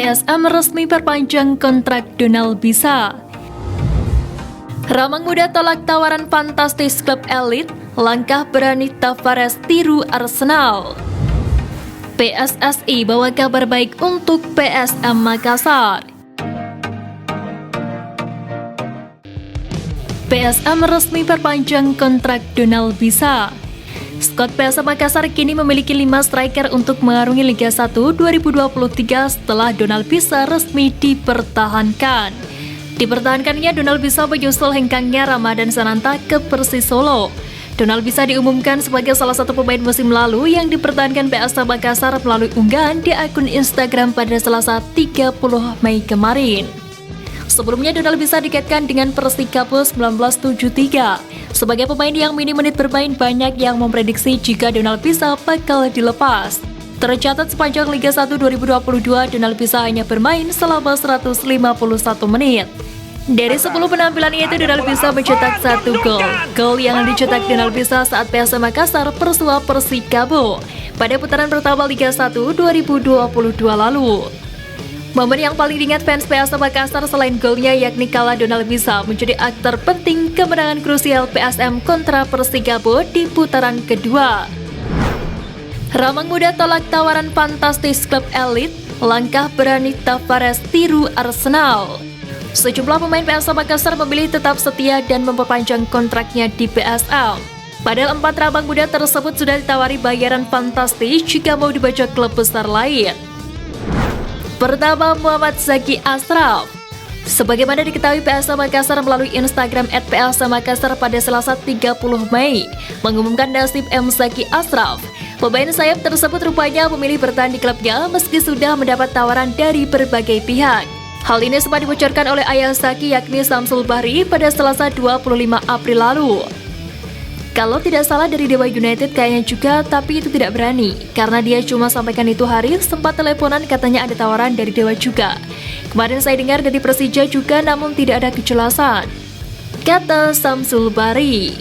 PSM resmi perpanjang kontrak Donald Bisa. Ramang muda tolak tawaran fantastis klub elit, langkah berani Tavares tiru Arsenal. PSSI bawa kabar baik untuk PSM Makassar. PSM resmi perpanjang kontrak Donald Bisa. Skuad PSM Makassar kini memiliki 5 striker untuk mengarungi Liga 1 2023 setelah Donald Bisa resmi dipertahankan. Dipertahankannya Donald Bisa menyusul hengkangnya Ramadan Sananta ke Persis Solo. Donald Bisa diumumkan sebagai salah satu pemain musim lalu yang dipertahankan PSM Makassar melalui unggahan di akun Instagram pada Selasa 30 Mei kemarin. Sebelumnya Donald Bisa dikaitkan dengan Persikabo 1973. Sebagai pemain yang minim menit bermain, banyak yang memprediksi jika Donald Bisa bakal dilepas. Tercatat sepanjang Liga 1 2022, Donald Bisa hanya bermain selama 151 menit. Dari 10 penampilannya itu, Donald Bisa mencetak 1 gol. Gol yang dicetak Donald Bisa saat PSM Makassar bersua Persikabo pada putaran pertama Liga 1 2022 lalu. Momen yang paling diingat fans PSM Makassar selain golnya yakni kala Donald Bisa menjadi aktor penting kemenangan krusial PSM kontra Persikabo di putaran kedua. Ramang muda tolak tawaran fantastis klub elit, langkah berani Tavares tiru Arsenal. Sejumlah pemain PSM Makassar memilih tetap setia dan memperpanjang kontraknya di PSM. Padahal 4 ramang muda tersebut sudah ditawari bayaran fantastis jika mau dibajak klub besar lain. Pertama, Muhammad Zaki Ashraf. Sebagaimana diketahui, PSM Makassar melalui Instagram @psmmakassar pada Selasa 30 Mei mengumumkan nasib M. Zaki Ashraf. Pemain sayap tersebut rupanya memilih bertahan di klubnya meski sudah mendapat tawaran dari berbagai pihak. Hal ini sempat dibocorkan oleh ayah Zaki yakni Samsul Bahri pada Selasa 25 April lalu. Kalau tidak salah dari Dewa United kayaknya juga, tapi itu tidak berani. Karena dia cuma sampaikan itu hari, sempat teleponan katanya ada tawaran dari Dewa juga. Kemarin saya dengar dari Persija juga namun tidak ada kejelasan, kata Samsul Bahri.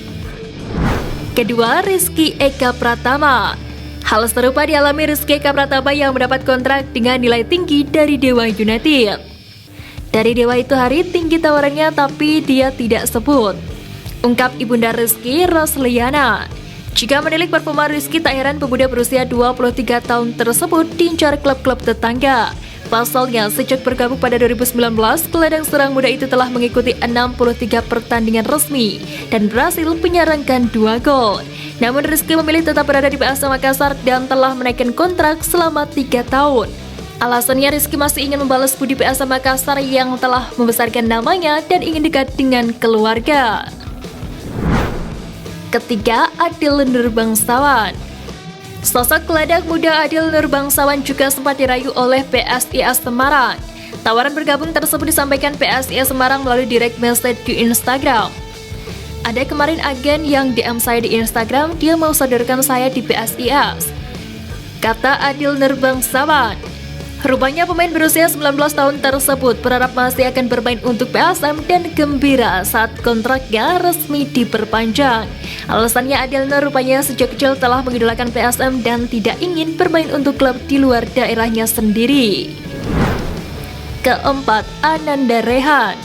Kedua, Rizky Eka Pratama. Hal serupa dialami Rizky Eka Pratama yang mendapat kontrak dengan nilai tinggi dari Dewa United. Dari Dewa itu hari tinggi tawarannya tapi dia tidak sebut, ungkap ibunda Rizky, Rosliana. Jika menilik performa Rizky, tak heran pemuda berusia 23 tahun tersebut diincar klub-klub tetangga. Pasalnya, sejak bergabung pada 2019, gelandang serang muda itu telah mengikuti 63 pertandingan resmi dan berhasil menyarangkan 2 gol. Namun Rizky memilih tetap berada di PSM Makassar dan telah menaikkan kontrak selama 3 tahun. Alasannya, Rizky masih ingin membalas budi PSM Makassar yang telah membesarkan namanya dan ingin dekat dengan keluarga. Ketiga, Adil Nurbangsawan. Sosok gelandang muda Adil Nurbangsawan juga sempat dirayu oleh PSIS Semarang. Tawaran bergabung tersebut disampaikan PSIS Semarang melalui direct message di Instagram. Ada kemarin agen yang DM saya di Instagram, dia mau sodorkan saya di PSIS, kata Adil Nurbangsawan. Rupanya pemain berusia 19 tahun tersebut berharap masih akan bermain untuk PSM dan gembira saat kontraknya resmi diperpanjang. Alasannya, Adil Nur rupanya sejak kecil telah mengidolakan PSM dan tidak ingin bermain untuk klub di luar daerahnya sendiri. Keempat, Ananda Rehan.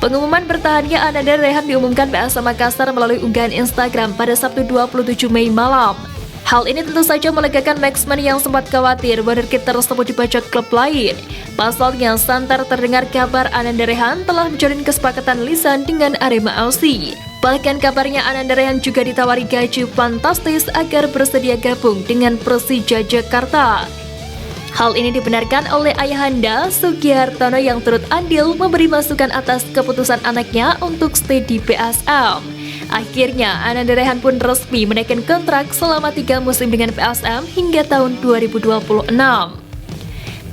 Pengumuman bertahannya Ananda Rehan diumumkan PSM Makassar melalui unggahan Instagram pada Sabtu 27 Mei malam. Hal ini tentu saja melegakan Maxman yang sempat khawatir wonderkid tersebut dibajak klub lain. Pasalnya, santer terdengar kabar Ananda Rehan telah menjalin kesepakatan lisan dengan Arema FC. Bahkan kabarnya Ananda Rehan juga ditawari gaji fantastis agar bersedia gabung dengan Persija Jakarta. Hal ini dibenarkan oleh ayahanda Sugihartono yang turut andil memberi masukan atas keputusan anaknya untuk stay di PSM. Akhirnya, Ananda Rehan pun resmi menaikkan kontrak selama 3 musim dengan PSM hingga tahun 2026.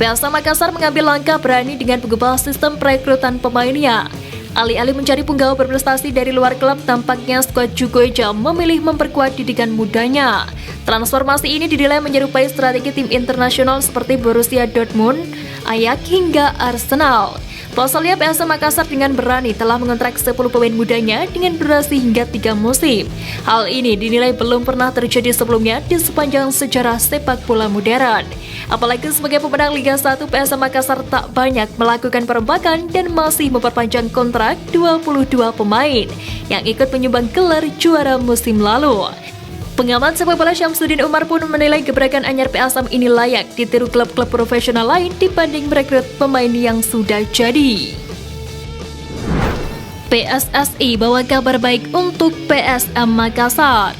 PSM Makassar mengambil langkah berani dengan mengubah sistem perekrutan pemainnya. Alih-alih mencari punggawa berprestasi dari luar klub, tampaknya skuad Jugoeja memilih memperkuat didikan mudanya. Transformasi ini dinilai menyerupai strategi tim internasional seperti Borussia Dortmund, Ajax hingga Arsenal. Pasalnya PSM Makassar dengan berani telah mengontrak 10 pemain mudanya dengan durasi hingga 3 musim. Hal ini dinilai belum pernah terjadi sebelumnya di sepanjang sejarah sepak bola modern. Apalagi sebagai pemenang Liga 1, PSM Makassar tak banyak melakukan perombakan dan masih memperpanjang kontrak 22 pemain yang ikut menyumbang gelar juara musim lalu. Pengamat sepak bola Syamsuddin Umar pun menilai gebrakan anyar PSM ini layak ditiru klub-klub profesional lain dibanding merekrut pemain yang sudah jadi. PSSI bawa kabar baik untuk PSM Makassar.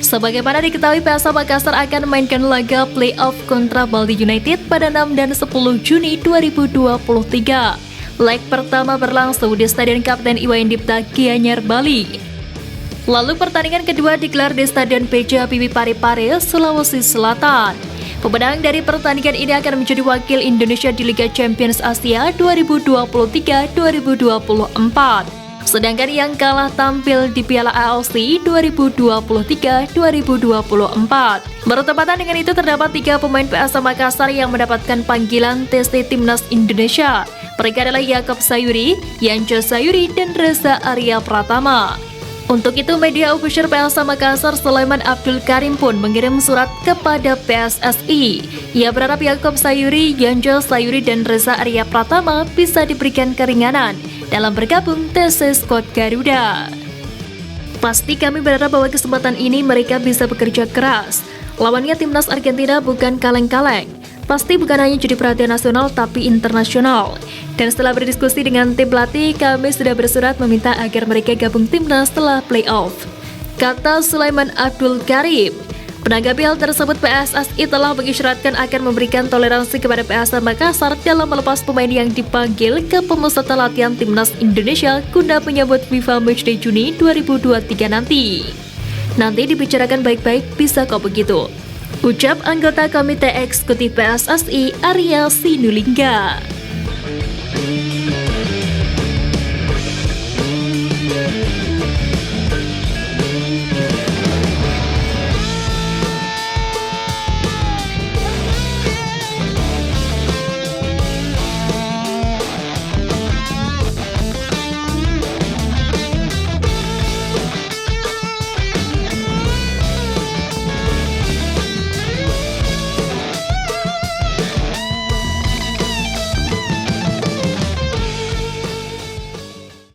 Sebagaimana diketahui, PSM Makassar akan memainkan laga playoff kontra Baldi United pada 6 dan 10 Juni 2023. Leg pertama berlangsung di Stadion Kapten Iwayan Dipta, Gianyar, Bali. Lalu pertandingan kedua digelar di Stadion B.J. Habibie Parepare, Sulawesi Selatan. Pemenang dari pertandingan ini akan menjadi wakil Indonesia di Liga Champions Asia 2023-2024. Sedangkan yang kalah tampil di Piala AFC 2023-2024. Bertepatan dengan itu, terdapat 3 pemain PSM Makassar yang mendapatkan panggilan tes Timnas Indonesia. Mereka adalah Yaakob Sayuri, Yanco Sayuri, dan Reza Arya Pratama. Untuk itu, media official PSM Makassar Sulaiman Abdul Karim pun mengirim surat kepada PSSI. Ia berharap Yaakob Sayuri, Yanjo Sayuri, dan Reza Arya Pratama bisa diberikan keringanan dalam bergabung TC Squad Garuda. Pasti kami berharap bahwa kesempatan ini mereka bisa bekerja keras. Lawannya timnas Argentina bukan kaleng-kaleng. Pasti bukan hanya jadi perhatian nasional tapi internasional. Dan setelah berdiskusi dengan tim pelatih, kami sudah bersurat meminta agar mereka gabung timnas setelah playoff, kata Sulaiman Abdul Karim. Menanggapi hal tersebut, PSSI telah mengisyaratkan akan memberikan toleransi kepada PSM Makassar dalam melepas pemain yang dipanggil ke pemusatan latihan timnas Indonesia guna menyambut FIFA Matchday Juni 2023 nanti. Nanti dibicarakan baik-baik, bisa kok begitu, ucap anggota Komite Eksekutif PSSI Arya Sinulinga.